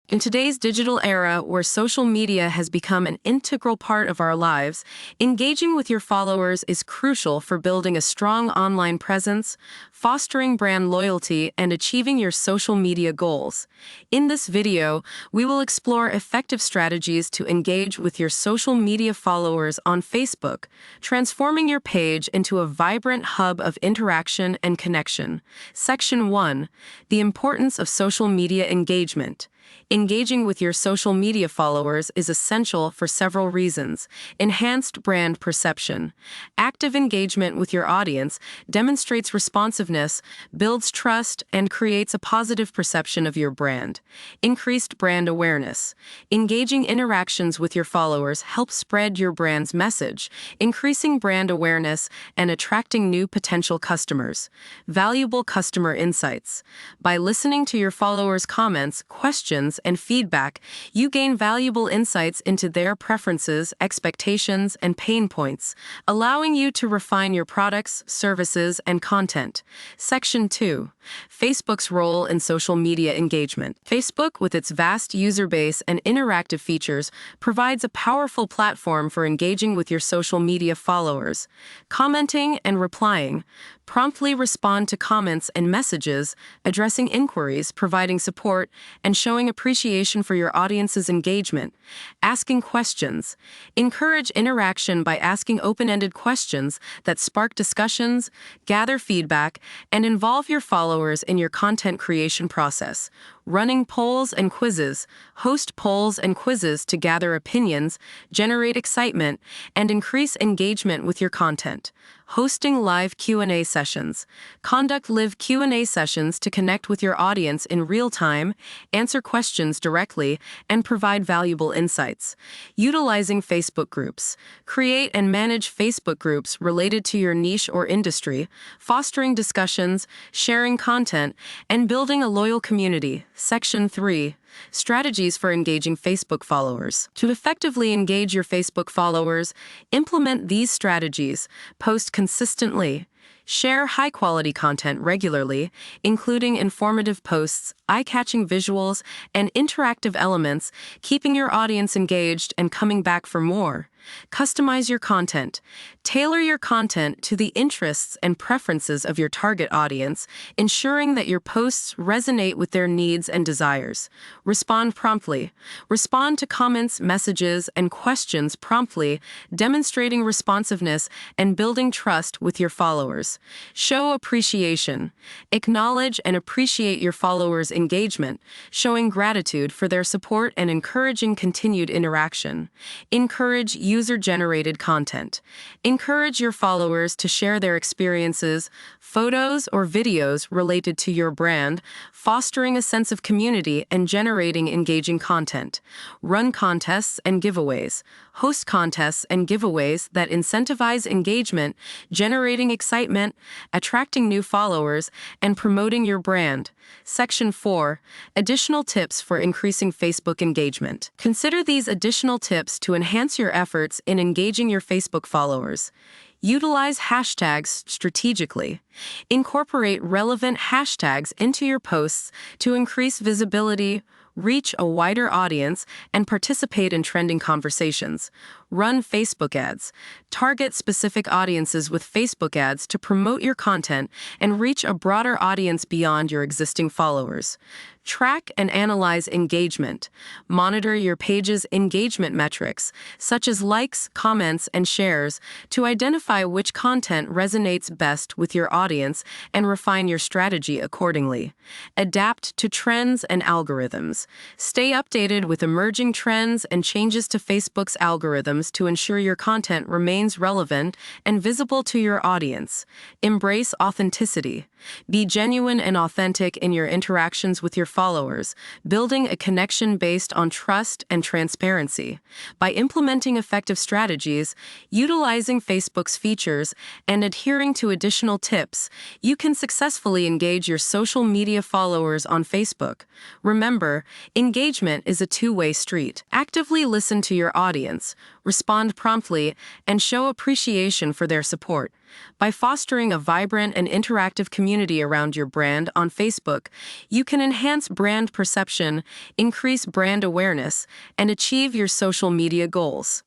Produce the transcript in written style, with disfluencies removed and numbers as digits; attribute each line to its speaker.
Speaker 1: In today's digital era, where social media has become an integral part of our lives, engaging with your followers is crucial for building a strong online presence, fostering brand loyalty, and achieving your social media goals. In this video, we will explore effective strategies to engage with your social media followers on Facebook, transforming your page into a vibrant hub of interaction and connection. Section 1. The importance of social media engagement. Engaging with your social media followers is essential for several reasons. Enhanced brand perception. Active engagement with your audience demonstrates responsiveness, builds trust, and creates a positive perception of your brand. Increased brand awareness. Engaging interactions with your followers helps spread your brand's message, increasing brand awareness and attracting new potential customers. Valuable customer insights. By listening to your followers' comments, questions, and feedback, you gain valuable insights into their preferences, expectations, and pain points, allowing you to refine your products, services, and content. Section 2. Facebook's role in social media engagement. Facebook, with its vast user base and interactive features, provides a powerful platform for engaging with your social media followers. Commenting and replying. Promptly respond to comments and messages, addressing inquiries, providing support, and showing appreciation for your audience's engagement. Asking questions. Encourage interaction by asking open-ended questions that spark discussions, gather feedback, and involve your followers in your content creation process. Running polls and quizzes. Host polls and quizzes to gather opinions, generate excitement, and increase engagement with your content. Hosting live Q&A sessions. Conduct live Q&A sessions to connect with your audience in real time, answer questions directly, and provide valuable insights. Utilizing Facebook groups. Create and manage Facebook groups related to your niche or industry, fostering discussions, sharing content, and building a loyal community. Section 3. Strategies for engaging Facebook followers. To effectively engage your Facebook followers, implement these strategies. Post consistently. Share high-quality content regularly, including informative posts, eye-catching visuals, and interactive elements, keeping your audience engaged and coming back for more. Customize your content. Tailor your content to the interests and preferences of your target audience, ensuring that your posts resonate with their needs and desires. Respond promptly. Respond to comments, messages, and questions promptly, demonstrating responsiveness and building trust with your followers. Show appreciation. Acknowledge and appreciate your followers' engagement, showing gratitude for their support and encouraging continued interaction. Encourage user-generated content. Encourage your followers to share their experiences, photos, or videos related to your brand, fostering a sense of community and generating engaging content. Run contests and giveaways. Host contests and giveaways that incentivize engagement, generating excitement, attracting new followers, and promoting your brand. Section 4. Additional tips for increasing Facebook engagement. Consider these additional tips to enhance your efforts in engaging your Facebook followers. Utilize hashtags strategically. Incorporate relevant hashtags into your posts to increase visibility, reach a wider audience, and participate in trending conversations. Run Facebook ads. Target specific audiences with Facebook ads to promote your content and reach a broader audience beyond your existing followers. Track and analyze engagement. Monitor your page's engagement metrics, such as likes, comments, and shares, to identify which content resonates best with your audience and refine your strategy accordingly. Adapt to trends and algorithms. Stay updated with emerging trends and changes to Facebook's algorithms to ensure your content remains relevant and visible to your audience. Embrace authenticity. Be genuine and authentic in your interactions with your followers, building a connection based on trust and transparency. By implementing effective strategies, utilizing Facebook's features, and adhering to additional tips, you can successfully engage your social media followers on Facebook. Remember, engagement is a two-way street. Actively listen to your audience, respond promptly, and show appreciation for their support. By fostering a vibrant and interactive community around your brand on Facebook, you can enhance brand perception, increase brand awareness, and achieve your social media goals.